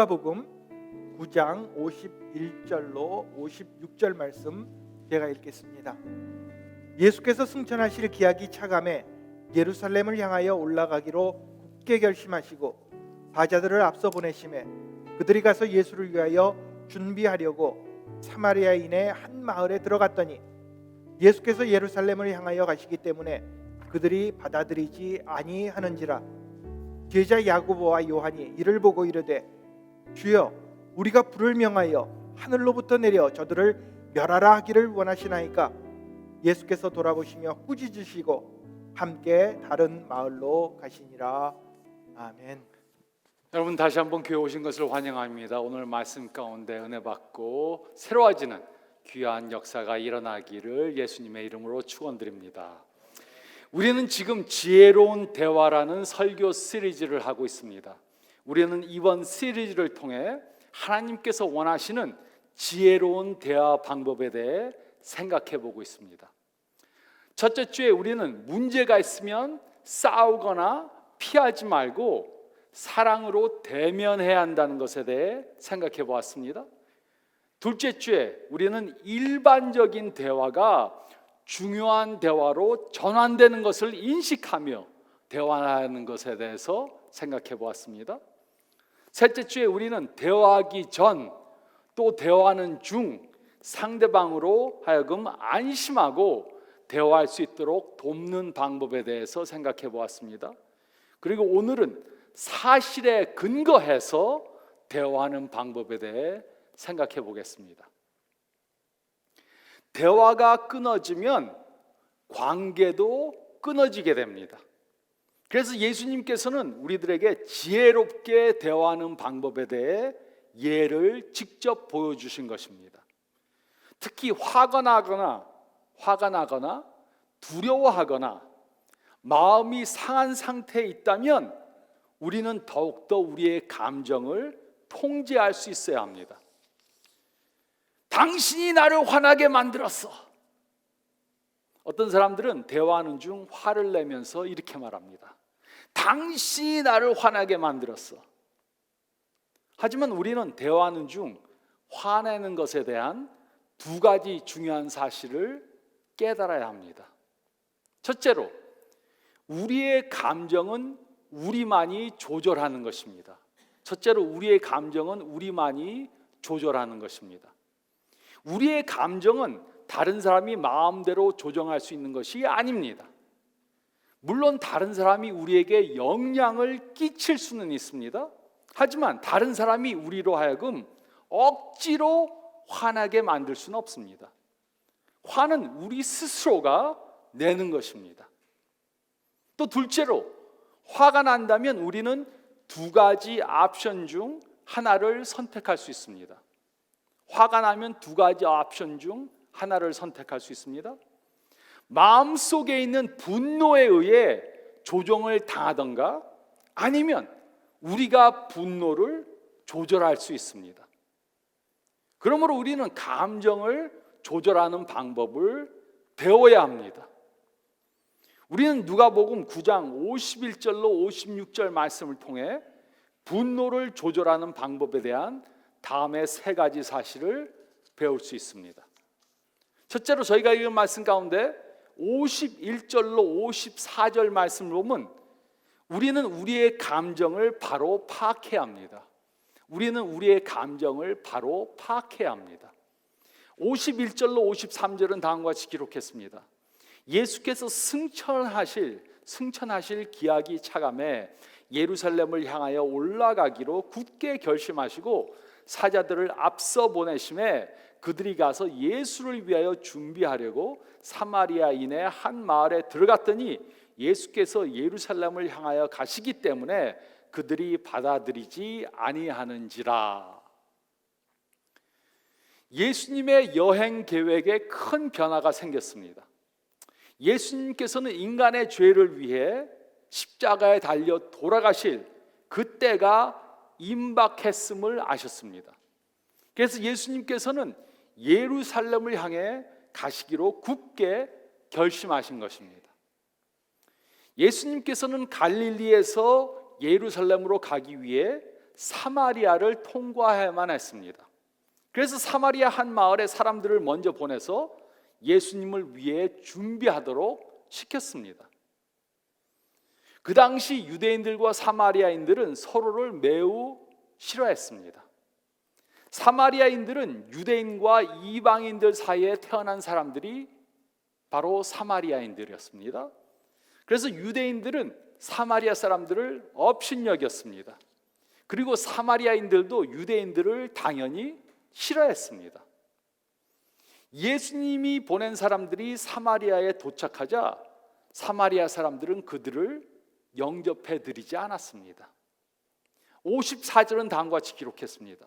누가복음 9장 51절로 56절 말씀 제가 읽겠습니다. 예수께서 승천하실 기약이 차감해 예루살렘을 향하여 올라가기로 굳게 결심하시고 사자들을 앞서 보내심에 그들이 가서 예수를 위하여 준비하려고 사마리아인의 한 마을에 들어갔더니 예수께서 예루살렘을 향하여 가시기 때문에 그들이 받아들이지 아니하는지라. 제자 야고보와 요한이 이를 보고 이르되 주여 우리가 불을 명하여 하늘로부터 내려 저들을 멸하라 하기를 원하시나이까. 예수께서 돌아보시며 꾸짖으시고 함께 다른 마을로 가시니라. 아멘. 여러분, 다시 한번 교회 오신 것을 환영합니다. 오늘 말씀 가운데 은혜 받고 새로워지는 귀한 역사가 일어나기를 예수님의 이름으로 축원드립니다. 우리는 지금 지혜로운 대화라는 설교 시리즈를 하고 있습니다. 우리는 이번 시리즈를 통해 하나님께서 원하시는 지혜로운 대화 방법에 대해 생각해 보고 있습니다. 첫째 주에 우리는 문제가 있으면 싸우거나 피하지 말고 사랑으로 대면해야 한다는 것에 대해 생각해 보았습니다. 둘째 주에 우리는 일반적인 대화가 중요한 대화로 전환되는 것을 인식하며 대화하는 것에 대해서 생각해 보았습니다. 셋째 주에 우리는 대화하기 전 또 대화하는 중 상대방으로 하여금 안심하고 대화할 수 있도록 돕는 방법에 대해서 생각해 보았습니다. 그리고 오늘은 사실에 근거해서 대화하는 방법에 대해 생각해 보겠습니다. 대화가 끊어지면 관계도 끊어지게 됩니다. 그래서 예수님께서는 우리들에게 지혜롭게 대화하는 방법에 대해 예를 직접 보여주신 것입니다. 특히 화가 나거나 두려워하거나 마음이 상한 상태에 있다면 우리는 더욱더 우리의 감정을 통제할 수 있어야 합니다. 당신이 나를 화나게 만들었어. 어떤 사람들은 대화하는 중 화를 내면서 이렇게 말합니다. 당신이 나를 화나게 만들었어. 하지만 우리는 대화하는 중 화내는 것에 대한 두 가지 중요한 사실을 깨달아야 합니다. 첫째로, 우리의 감정은 우리만이 조절하는 것입니다. 우리의 감정은 다른 사람이 마음대로 조정할 수 있는 것이 아닙니다. 물론 다른 사람이 우리에게 영향을 끼칠 수는 있습니다. 하지만 다른 사람이 우리로 하여금 억지로 화나게 만들 수는 없습니다. 화는 우리 스스로가 내는 것입니다. 또 둘째로, 화가 난다면 우리는 두 가지 옵션 중 하나를 선택할 수 있습니다. 마음속에 있는 분노에 의해 조종을 당하던가 아니면 우리가 분노를 조절할 수 있습니다. 그러므로 우리는 감정을 조절하는 방법을 배워야 합니다. 우리는 누가복음 9장 51절로 56절 말씀을 통해 분노를 조절하는 방법에 대한 다음의 세 가지 사실을 배울 수 있습니다. 첫째로, 저희가 읽은 말씀 가운데 51절로 54절 말씀을 보면 우리는 우리의 감정을 바로 파악해야 합니다. 51절로 53절은 다음과 같이 기록했습니다. 예수께서 승천하실 기약이 차감해 예루살렘을 향하여 올라가기로 굳게 결심하시고 사자들을 앞서 보내심에 그들이 가서 예수를 위하여 준비하려고 사마리아인의 한 마을에 들어갔더니 예수께서 예루살렘을 향하여 가시기 때문에 그들이 받아들이지 아니하는지라. 예수님의 여행 계획에 큰 변화가 생겼습니다. 예수님께서는 인간의 죄를 위해 십자가에 달려 돌아가실 그때가 임박했음을 아셨습니다. 그래서 예수님께서는 예루살렘을 향해 가시기로 굳게 결심하신 것입니다. 예수님께서는 갈릴리에서 예루살렘으로 가기 위해 사마리아를 통과해야만 했습니다. 그래서 사마리아 한 마을에 사람들을 먼저 보내서 예수님을 위해 준비하도록 시켰습니다. 그 당시 유대인들과 사마리아인들은 서로를 매우 싫어했습니다. 사마리아인들은 유대인과 이방인들 사이에 태어난 사람들이 바로 사마리아인들이었습니다. 그래서 유대인들은 사마리아 사람들을 업신여겼습니다. 그리고 사마리아인들도 유대인들을 당연히 싫어했습니다. 예수님이 보낸 사람들이 사마리아에 도착하자 사마리아 사람들은 그들을 영접해 드리지 않았습니다. 54절은 다음과 같이 기록했습니다.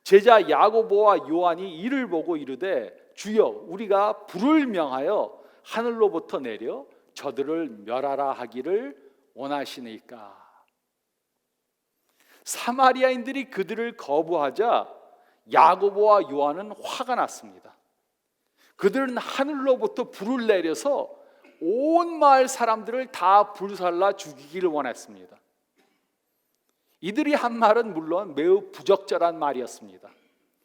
제자 야고보와 요한이 이를 보고 이르되 주여 우리가 불을 명하여 하늘로부터 내려 저들을 멸하라 하기를 원하시니까. 사마리아인들이 그들을 거부하자 야고보와 요한은 화가 났습니다. 그들은 하늘로부터 불을 내려서 온 마을 사람들을 다 불살라 죽이기를 원했습니다. 이들이 한 말은 물론 매우 부적절한 말이었습니다.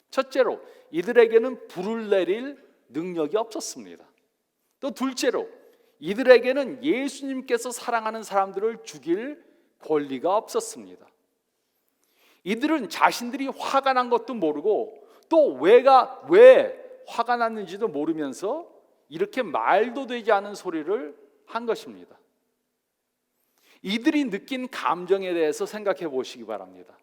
첫째로 이들에게는 불을 내릴 능력이 없었습니다. 또 둘째로 이들에게는 예수님께서 사랑하는 사람들을 죽일 권리가 없었습니다. 이들은 자신들이 화가 난 것도 모르고 또 왜 화가 났는지도 모르면서 이렇게 말도 되지 않은 소리를 한 것입니다. 이들이 느낀 감정에 대해서 생각해 보시기 바랍니다.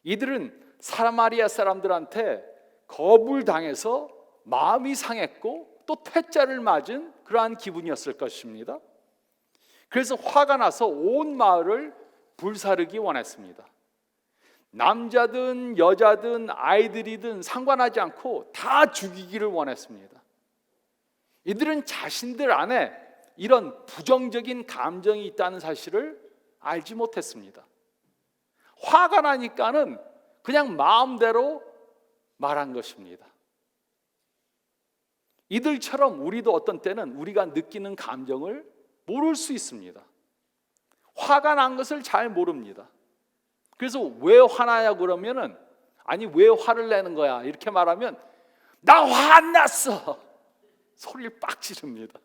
이들은 사마리아 사람들한테 거불당해서 마음이 상했고 또 퇴짜를 맞은 그러한 기분이었을 것입니다. 그래서 화가 나서 온 마을을 불사르기 원했습니다. 남자든 여자든 아이들이든 상관하지 않고 다 죽이기를 원했습니다. 이들은 자신들 안에 이런 부정적인 감정이 있다는 사실을 알지 못했습니다. 화가 나니까는 그냥 마음대로 말한 것입니다. 이들처럼 우리도 어떤 때는 우리가 느끼는 감정을 모를 수 있습니다. 화가 난 것을 잘 모릅니다. 그래서 왜 화나냐 그러면은 아니 왜 화를 내는 거야 이렇게 말하면 나 화 안 났어 소리를 빡 지릅니다.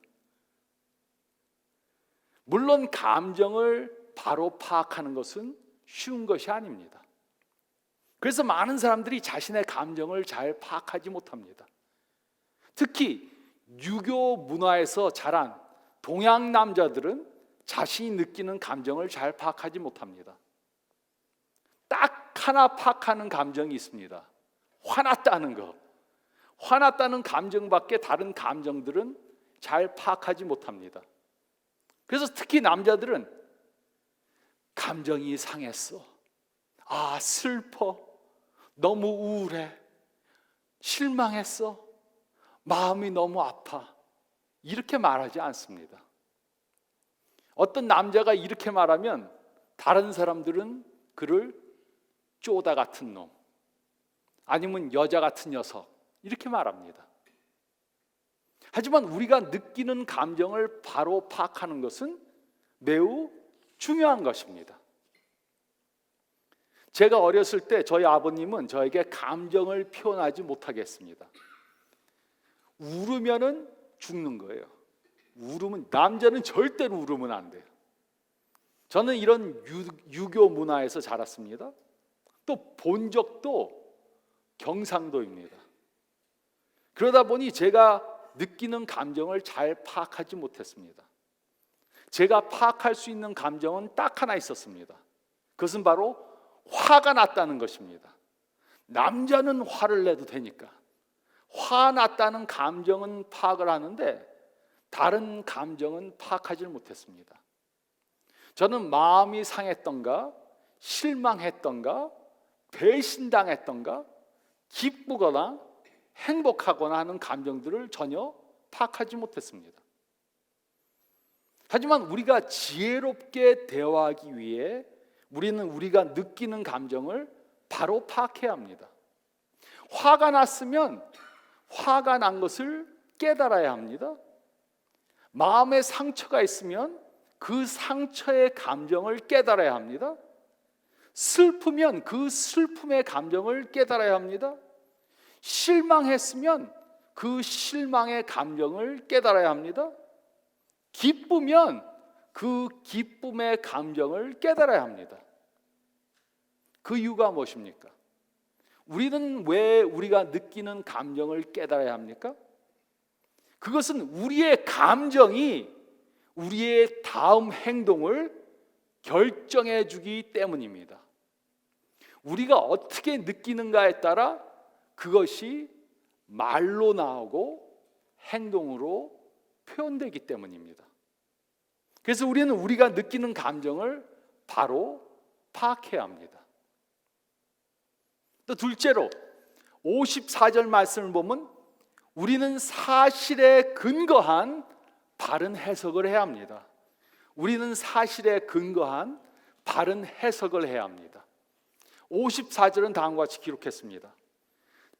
물론 감정을 바로 파악하는 것은 쉬운 것이 아닙니다. 그래서 많은 사람들이 자신의 감정을 잘 파악하지 못합니다. 특히 유교 문화에서 자란 동양 남자들은 자신이 느끼는 감정을 잘 파악하지 못합니다. 딱 하나 파악하는 감정이 있습니다. 화났다는 거. 화났다는 감정밖에 다른 감정들은 잘 파악하지 못합니다. 그래서 특히 남자들은 감정이 상했어. 아, 슬퍼. 너무 우울해. 실망했어. 마음이 너무 아파. 이렇게 말하지 않습니다. 어떤 남자가 이렇게 말하면 다른 사람들은 그를 쪼다 같은 놈 아니면 여자 같은 녀석 이렇게 말합니다. 하지만 우리가 느끼는 감정을 바로 파악하는 것은 매우 중요한 것입니다. 제가 어렸을 때 저희 아버님은 저에게 감정을 표현하지 못하게 했습니다. 울으면은 죽는 거예요. 울으면 남자는 절대로 울으면 안 돼요. 저는 이런 유교 문화에서 자랐습니다. 또 본 적도 경상도입니다. 그러다 보니 제가 느끼는 감정을 잘 파악하지 못했습니다. 제가 파악할 수 있는 감정은 딱 하나 있었습니다. 그것은 바로 화가 났다는 것입니다. 남자는 화를 내도 되니까 화났다는 감정은 파악을 하는데 다른 감정은 파악하지 못했습니다. 저는 마음이 상했던가 실망했던가 배신당했던가 기쁘거나 행복하거나 하는 감정들을 전혀 파악하지 못했습니다. 하지만 우리가 지혜롭게 대화하기 위해 우리는 우리가 느끼는 감정을 바로 파악해야 합니다. 화가 났으면 화가 난 것을 깨달아야 합니다. 마음에 상처가 있으면 그 상처의 감정을 깨달아야 합니다. 슬프면 그 슬픔의 감정을 깨달아야 합니다. 실망했으면 그 실망의 감정을 깨달아야 합니다. 기쁘면 그 기쁨의 감정을 깨달아야 합니다. 그 이유가 무엇입니까? 우리는 왜 우리가 느끼는 감정을 깨달아야 합니까? 그것은 우리의 감정이 우리의 다음 행동을 결정해 주기 때문입니다. 우리가 어떻게 느끼는가에 따라 그것이 말로 나오고 행동으로 표현되기 때문입니다. 그래서 우리는 우리가 느끼는 감정을 바로 파악해야 합니다. 또 둘째로 54절 말씀을 보면 우리는 사실에 근거한 바른 해석을 해야 합니다. 우리는 사실에 근거한 바른 해석을 해야 합니다. 54절은 다음과 같이 기록했습니다.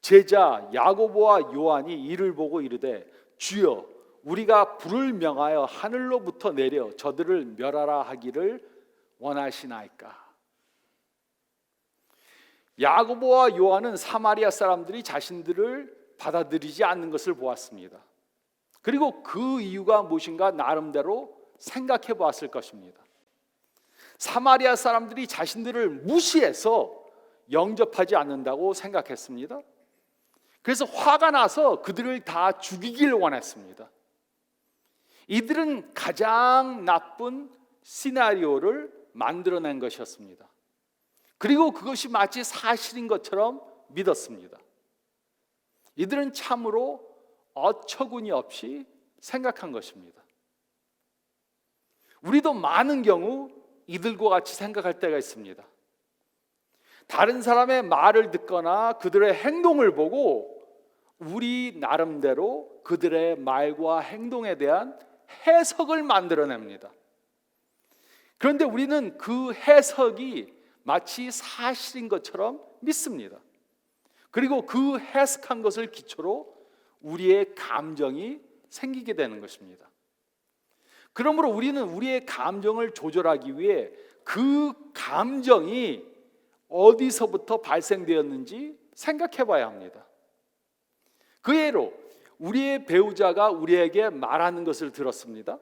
제자 야고보와 요한이 이를 보고 이르되 주여 우리가 불을 명하여 하늘로부터 내려 저들을 멸하라 하기를 원하시나이까. 야고보와 요한은 사마리아 사람들이 자신들을 받아들이지 않는 것을 보았습니다. 그리고 그 이유가 무엇인가 나름대로 생각해 보았을 것입니다. 사마리아 사람들이 자신들을 무시해서 영접하지 않는다고 생각했습니다. 그래서 화가 나서 그들을 다 죽이길 원했습니다. 이들은 가장 나쁜 시나리오를 만들어낸 것이었습니다. 그리고 그것이 마치 사실인 것처럼 믿었습니다. 이들은 참으로 어처구니 없이 생각한 것입니다. 우리도 많은 경우 이들과 같이 생각할 때가 있습니다. 다른 사람의 말을 듣거나 그들의 행동을 보고 우리 나름대로 그들의 말과 행동에 대한 해석을 만들어냅니다. 그런데 우리는 그 해석이 마치 사실인 것처럼 믿습니다. 그리고 그 해석한 것을 기초로 우리의 감정이 생기게 되는 것입니다. 그러므로 우리는 우리의 감정을 조절하기 위해 그 감정이 어디서부터 발생되었는지 생각해 봐야 합니다. 그 예로 우리의 배우자가 우리에게 말하는 것을 들었습니다.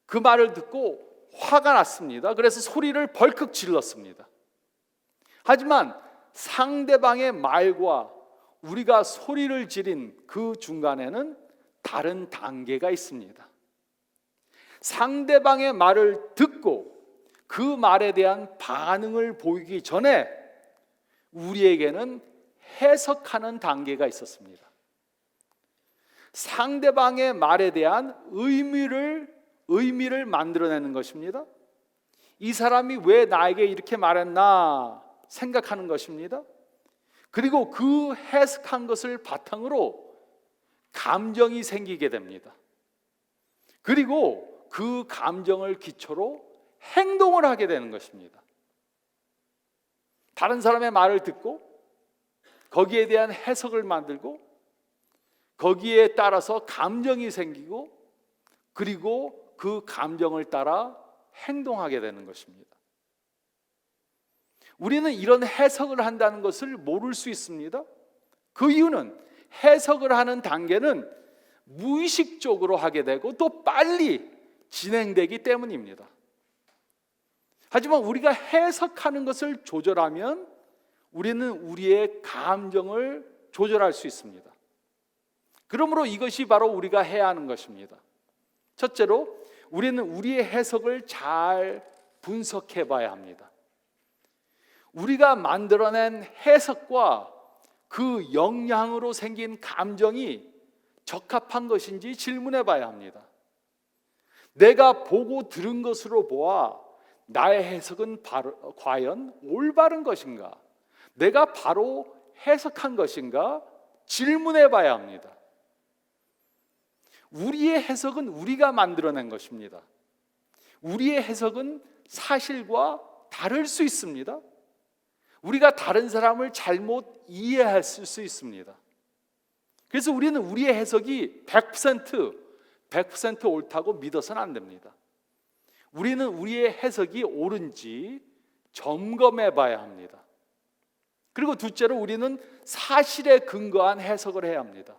그 말을 듣고 화가 났습니다. 그래서 소리를 벌컥 질렀습니다. 하지만 상대방의 말과 우리가 소리를 지른 그 중간에는 다른 단계가 있습니다. 상대방의 말을 듣고 그 말에 대한 반응을 보이기 전에 우리에게는 해석하는 단계가 있었습니다. 상대방의 말에 대한 의미를 만들어내는 것입니다. 이 사람이 왜 나에게 이렇게 말했나 생각하는 것입니다. 그리고 그 해석한 것을 바탕으로 감정이 생기게 됩니다. 그리고 그 감정을 기초로 행동을 하게 되는 것입니다. 다른 사람의 말을 듣고 거기에 대한 해석을 만들고 거기에 따라서 감정이 생기고 그리고 그 감정을 따라 행동하게 되는 것입니다. 우리는 이런 해석을 한다는 것을 모를 수 있습니다. 그 이유는 해석을 하는 단계는 무의식적으로 하게 되고 또 빨리 진행되기 때문입니다. 하지만 우리가 해석하는 것을 조절하면 우리는 우리의 감정을 조절할 수 있습니다. 그러므로 이것이 바로 우리가 해야 하는 것입니다. 첫째로 우리는 우리의 해석을 잘 분석해 봐야 합니다. 우리가 만들어낸 해석과 그 영향으로 생긴 감정이 적합한 것인지 질문해 봐야 합니다. 내가 보고 들은 것으로 보아 나의 해석은 과연 올바른 것인가? 내가 바로 해석한 것인가? 질문해 봐야 합니다. 우리의 해석은 우리가 만들어낸 것입니다. 우리의 해석은 사실과 다를 수 있습니다. 우리가 다른 사람을 잘못 이해했을 수 있습니다. 그래서 우리는 우리의 해석이 100% 옳다고 믿어서는 안 됩니다. 우리는 우리의 해석이 옳은지 점검해 봐야 합니다. 그리고 둘째로 우리는 사실에 근거한 해석을 해야 합니다.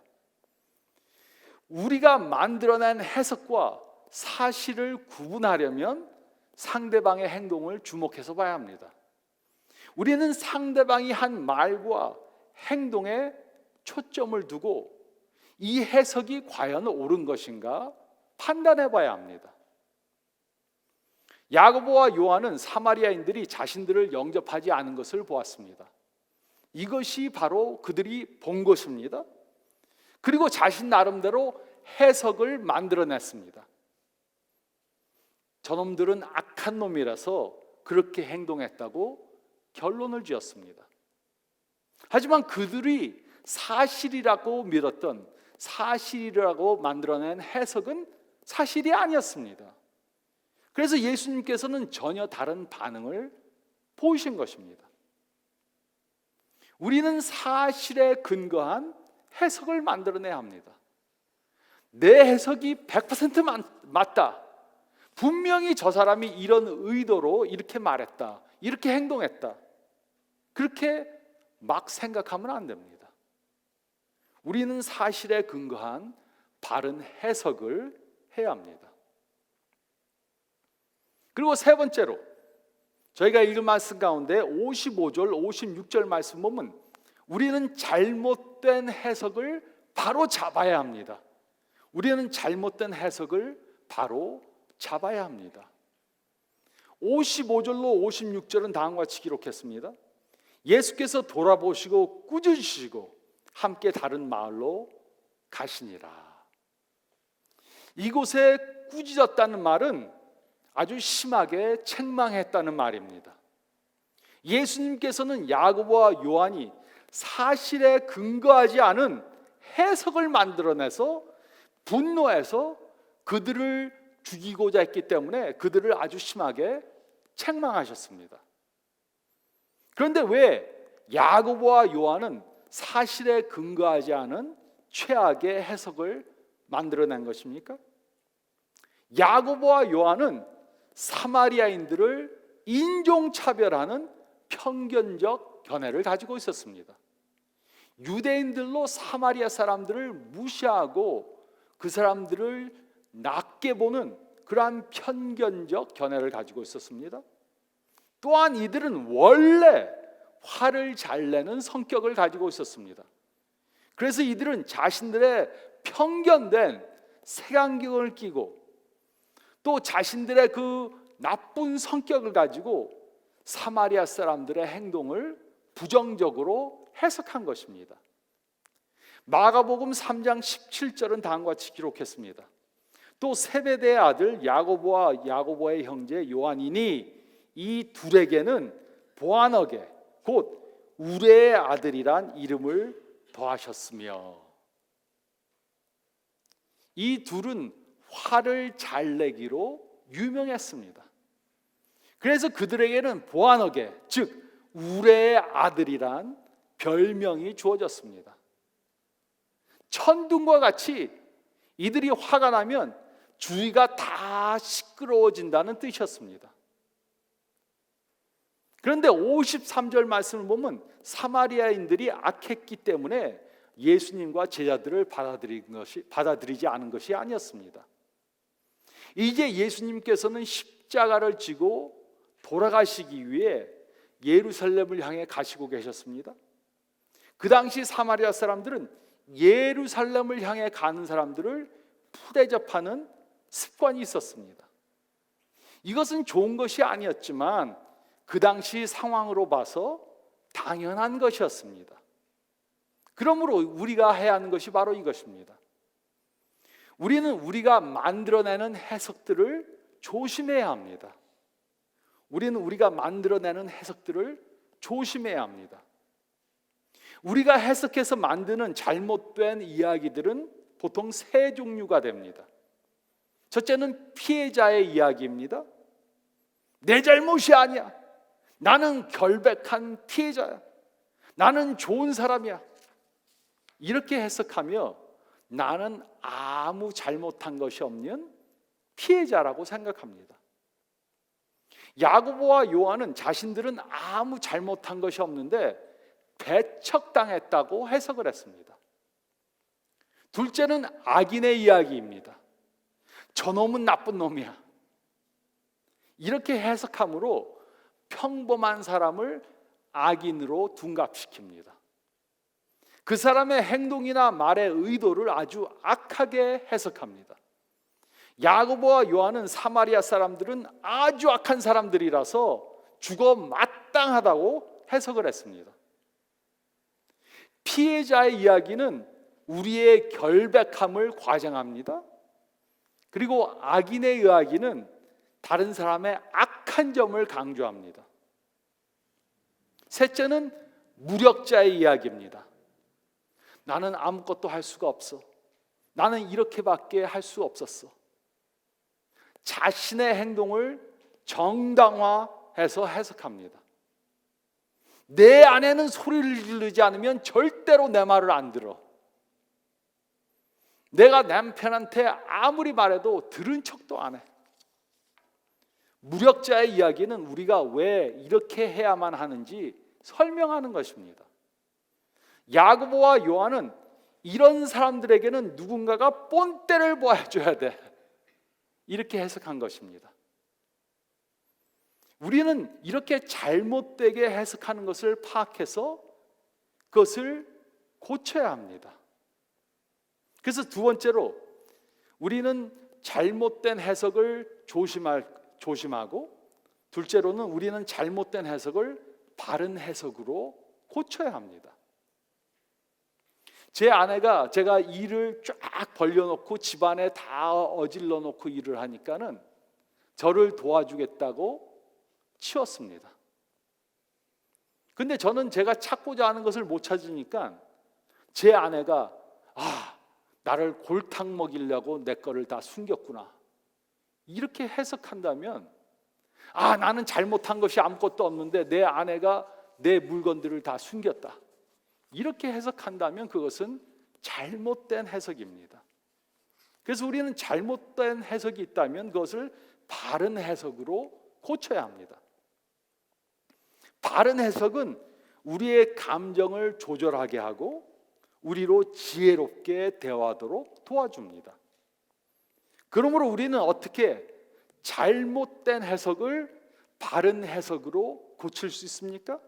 우리가 만들어낸 해석과 사실을 구분하려면 상대방의 행동을 주목해서 봐야 합니다. 우리는 상대방이 한 말과 행동에 초점을 두고 이 해석이 과연 옳은 것인가 판단해 봐야 합니다. 야고보와 요한은 사마리아인들이 자신들을 영접하지 않은 것을 보았습니다. 이것이 바로 그들이 본 것입니다. 그리고 자신 나름대로 해석을 만들어냈습니다. 저놈들은 악한 놈이라서 그렇게 행동했다고 결론을 지었습니다. 하지만 그들이 사실이라고 믿었던, 사실이라고 만들어낸 해석은 사실이 아니었습니다. 그래서 예수님께서는 전혀 다른 반응을 보이신 것입니다. 우리는 사실에 근거한 해석을 만들어내야 합니다. 내 해석이 100% 맞다. 분명히 저 사람이 이런 의도로 이렇게 말했다, 이렇게 행동했다, 그렇게 막 생각하면 안 됩니다. 우리는 사실에 근거한 바른 해석을 해야 합니다. 그리고 세 번째로 저희가 읽은 말씀 가운데 55절, 56절 말씀 보면 우리는 잘못된 해석을 바로 잡아야 합니다. 우리는 잘못된 해석을 바로 잡아야 합니다. 55절로 56절은 다음과 같이 기록했습니다. 예수께서 돌아보시고 꾸짖으시고 함께 다른 마을로 가시니라. 이곳에 꾸짖었다는 말은 아주 심하게 책망했다는 말입니다. 예수님께서는 야고보와 요한이 사실에 근거하지 않은 해석을 만들어내서 분노해서 그들을 죽이고자 했기 때문에 그들을 아주 심하게 책망하셨습니다. 그런데 왜 야고보와 요한은 사실에 근거하지 않은 최악의 해석을 만들어낸 것입니까? 야고보와 요한은 사마리아인들을 인종차별하는 편견적 견해를 가지고 있었습니다. 유대인들로 사마리아 사람들을 무시하고 그 사람들을 낮게 보는 그러한 편견적 견해를 가지고 있었습니다. 또한 이들은 원래 화를 잘 내는 성격을 가지고 있었습니다. 그래서 이들은 자신들의 편견된 색안경을 끼고 또 자신들의 그 나쁜 성격을 가지고 사마리아 사람들의 행동을 부정적으로 해석한 것입니다. 마가복음 3장 17절은 다음과 같이 기록했습니다. 또 세베대의 아들 야고보와 야고보의 형제 요한이니 이 둘에게는 보아너게 곧 우레의 아들이란 이름을 더하셨으며, 이 둘은 화를 잘 내기로 유명했습니다. 그래서 그들에게는 보아너게 즉 우레의 아들이란 별명이 주어졌습니다. 천둥과 같이 이들이 화가 나면 주위가 다 시끄러워진다는 뜻이었습니다. 그런데 53절 말씀을 보면 사마리아인들이 악했기 때문에 예수님과 제자들을 받아들이지 않은 것이 아니었습니다. 이제 예수님께서는 십자가를 지고 돌아가시기 위해 예루살렘을 향해 가시고 계셨습니다. 그 당시 사마리아 사람들은 예루살렘을 향해 가는 사람들을 푸대접하는 습관이 있었습니다. 이것은 좋은 것이 아니었지만 그 당시 상황으로 봐서 당연한 것이었습니다. 그러므로 우리가 해야 하는 것이 바로 이것입니다. 우리는 우리가 만들어내는 해석들을 조심해야 합니다. 우리는 우리가 만들어내는 해석들을 조심해야 합니다. 우리가 해석해서 만드는 잘못된 이야기들은 보통 세 종류가 됩니다. 첫째는 피해자의 이야기입니다. 내 잘못이 아니야. 나는 결백한 피해자야. 나는 좋은 사람이야. 이렇게 해석하며 나는 아무 잘못한 것이 없는 피해자라고 생각합니다. 야고보와 요한은 자신들은 아무 잘못한 것이 없는데 배척당했다고 해석을 했습니다. 둘째는 악인의 이야기입니다. 저놈은 나쁜 놈이야. 이렇게 해석함으로 평범한 사람을 악인으로 둔갑시킵니다. 그 사람의 행동이나 말의 의도를 아주 악하게 해석합니다. 야고보와 요한은 사마리아 사람들은 아주 악한 사람들이라서 죽어 마땅하다고 해석을 했습니다. 피해자의 이야기는 우리의 결백함을 과장합니다. 그리고 악인의 이야기는 다른 사람의 악한 점을 강조합니다. 셋째는 무력자의 이야기입니다. 나는 아무것도 할 수가 없어. 나는 이렇게밖에 할 수 없었어. 자신의 행동을 정당화해서 해석합니다. 내 아내는 소리를 지르지 않으면 절대로 내 말을 안 들어. 내가 남편한테 아무리 말해도 들은 척도 안 해. 무력자의 이야기는 우리가 왜 이렇게 해야만 하는지 설명하는 것입니다. 야고보와 요한은 이런 사람들에게는 누군가가 본때를 보여줘야 돼. 이렇게 해석한 것입니다. 우리는 이렇게 잘못되게 해석하는 것을 파악해서 그것을 고쳐야 합니다. 그래서 두 번째로 우리는 잘못된 해석을 조심하고, 둘째로는 우리는 잘못된 해석을 바른 해석으로 고쳐야 합니다. 제 아내가 제가 일을 쫙 벌려놓고 집안에 다 어질러 놓고 일을 하니까는 저를 도와주겠다고 치웠습니다. 근데 저는 제가 찾고자 하는 것을 못 찾으니까 제 아내가 나를 골탕 먹이려고 내 거를 다 숨겼구나, 이렇게 해석한다면 나는 잘못한 것이 아무것도 없는데 내 아내가 내 물건들을 다 숨겼다, 이렇게 해석한다면 그것은 잘못된 해석입니다. 그래서 우리는 잘못된 해석이 있다면 그것을 바른 해석으로 고쳐야 합니다. 바른 해석은 우리의 감정을 조절하게 하고 우리로 지혜롭게 대화하도록 도와줍니다. 그러므로 우리는 어떻게 잘못된 해석을 바른 해석으로 고칠 수 있습니까?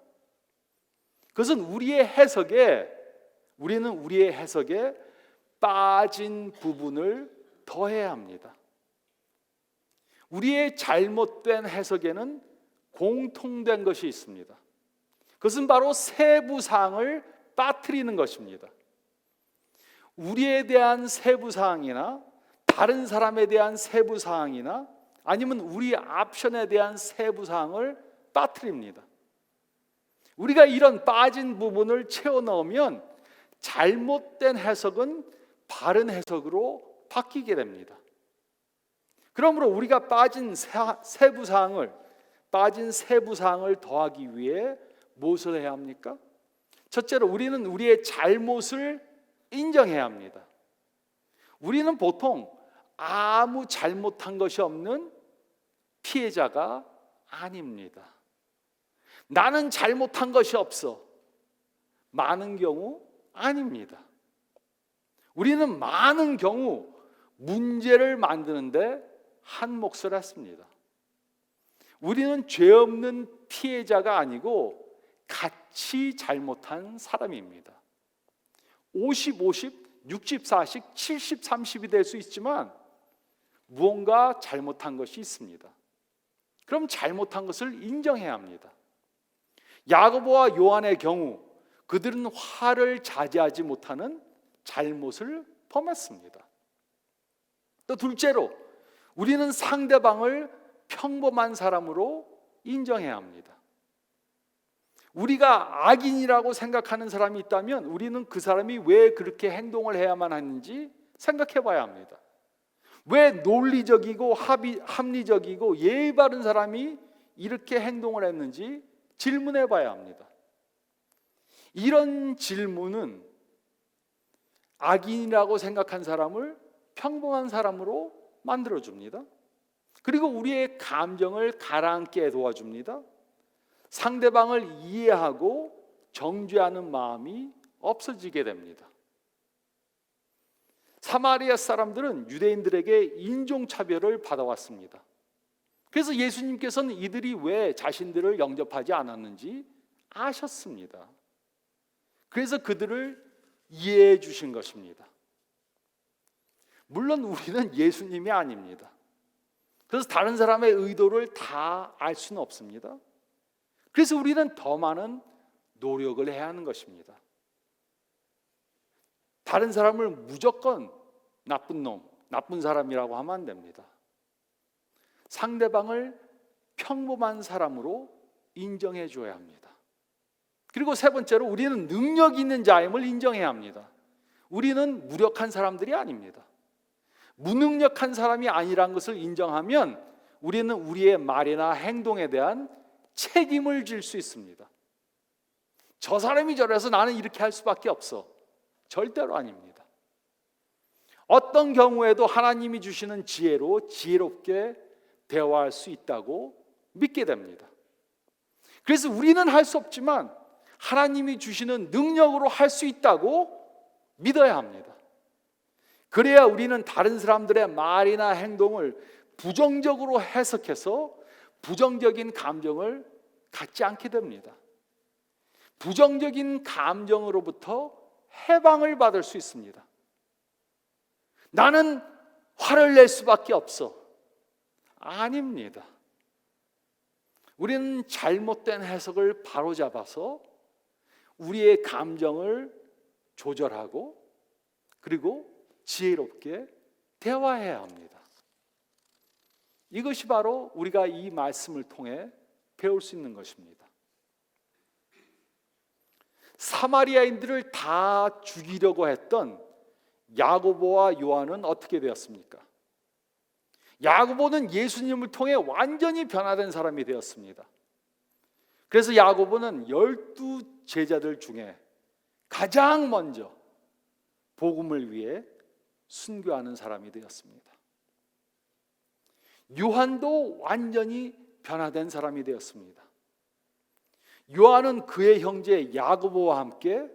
그것은 우리는 우리의 해석에 빠진 부분을 더해야 합니다. 우리의 잘못된 해석에는 공통된 것이 있습니다. 그것은 바로 세부사항을 빠뜨리는 것입니다. 우리에 대한 세부사항이나 다른 사람에 대한 세부사항이나 아니면 우리 앞션에 대한 세부사항을 빠뜨립니다. 우리가 이런 빠진 부분을 채워 넣으면 잘못된 해석은 바른 해석으로 바뀌게 됩니다. 그러므로 우리가 빠진 세부사항을 더하기 위해 무엇을 해야 합니까? 첫째로 우리는 우리의 잘못을 인정해야 합니다. 우리는 보통 아무 잘못한 것이 없는 피해자가 아닙니다. 나는 잘못한 것이 없어, 많은 경우 아닙니다. 우리는 많은 경우 문제를 만드는데 한 몫을 했습니다. 우리는 죄 없는 피해자가 아니고 같이 잘못한 사람입니다. 50, 50, 60, 40, 70, 30이 될 수 있지만 무언가 잘못한 것이 있습니다. 그럼 잘못한 것을 인정해야 합니다. 야고보와 요한의 경우 그들은 화를 자제하지 못하는 잘못을 범했습니다. 또 둘째로 우리는 상대방을 평범한 사람으로 인정해야 합니다. 우리가 악인이라고 생각하는 사람이 있다면 우리는 그 사람이 왜 그렇게 행동을 해야만 하는지 생각해 봐야 합니다. 왜 논리적이고 합리적이고 예의 바른 사람이 이렇게 행동을 했는지 질문해 봐야 합니다. 이런 질문은 악인이라고 생각한 사람을 평범한 사람으로 만들어줍니다. 그리고 우리의 감정을 가라앉게 도와줍니다. 상대방을 이해하고 정죄하는 마음이 없어지게 됩니다. 사마리아 사람들은 유대인들에게 인종차별을 받아왔습니다. 그래서 예수님께서는 이들이 왜 자신들을 영접하지 않았는지 아셨습니다. 그래서 그들을 이해해 주신 것입니다. 물론 우리는 예수님이 아닙니다. 그래서 다른 사람의 의도를 다 알 수는 없습니다. 그래서 우리는 더 많은 노력을 해야 하는 것입니다. 다른 사람을 무조건 나쁜 놈, 나쁜 사람이라고 하면 안 됩니다. 상대방을 평범한 사람으로 인정해 줘야 합니다. 그리고 세 번째로 우리는 능력 있는 자임을 인정해야 합니다. 우리는 무력한 사람들이 아닙니다. 무능력한 사람이 아니라는 것을 인정하면 우리는 우리의 말이나 행동에 대한 책임을 질 수 있습니다. 저 사람이 저래서 나는 이렇게 할 수밖에 없어. 절대로 아닙니다. 어떤 경우에도 하나님이 주시는 지혜로 지혜롭게 대화할 수 있다고 믿게 됩니다. 그래서 우리는 할 수 없지만 하나님이 주시는 능력으로 할 수 있다고 믿어야 합니다. 그래야 우리는 다른 사람들의 말이나 행동을 부정적으로 해석해서 부정적인 감정을 갖지 않게 됩니다. 부정적인 감정으로부터 해방을 받을 수 있습니다. 나는 화를 낼 수밖에 없어. 아닙니다. 우리는 잘못된 해석을 바로잡아서 우리의 감정을 조절하고 그리고 지혜롭게 대화해야 합니다. 이것이 바로 우리가 이 말씀을 통해 배울 수 있는 것입니다. 사마리아인들을 다 죽이려고 했던 야고보와 요한은 어떻게 되었습니까? 야고보는 예수님을 통해 완전히 변화된 사람이 되었습니다. 그래서 야고보는 12 제자들 중에 가장 먼저 복음을 위해 순교하는 사람이 되었습니다. 요한도 완전히 변화된 사람이 되었습니다. 요한은 그의 형제 야고보와 함께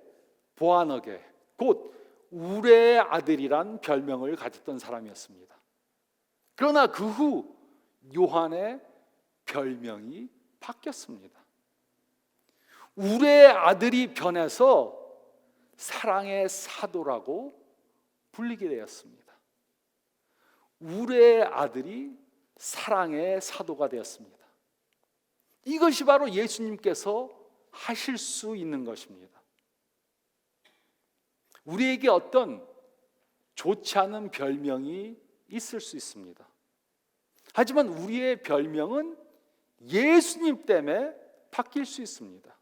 보아너게 곧 우레의 아들이란 별명을 가졌던 사람이었습니다. 그러나 그 후 요한의 별명이 바뀌었습니다. 우레의 아들이 변해서 사랑의 사도라고 불리게 되었습니다. 우레의 아들이 사랑의 사도가 되었습니다. 이것이 바로 예수님께서 하실 수 있는 것입니다. 우리에게 어떤 좋지 않은 별명이 있을 수 있습니다. 하지만 우리의 별명은 예수님 때문에 바뀔 수 있습니다.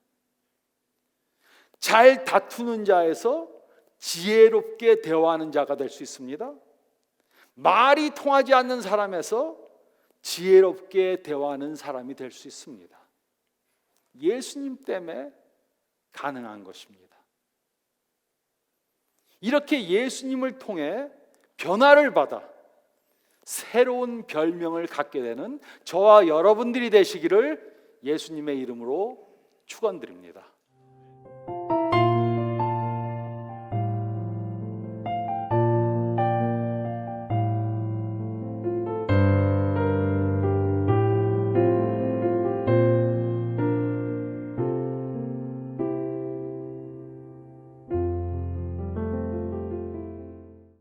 잘 다투는 자에서 지혜롭게 대화하는 자가 될 수 있습니다. 말이 통하지 않는 사람에서 지혜롭게 대화하는 사람이 될 수 있습니다. 예수님 때문에 가능한 것입니다. 이렇게 예수님을 통해 변화를 받아 새로운 별명을 갖게 되는 저와 여러분들이 되시기를 예수님의 이름으로 축원드립니다.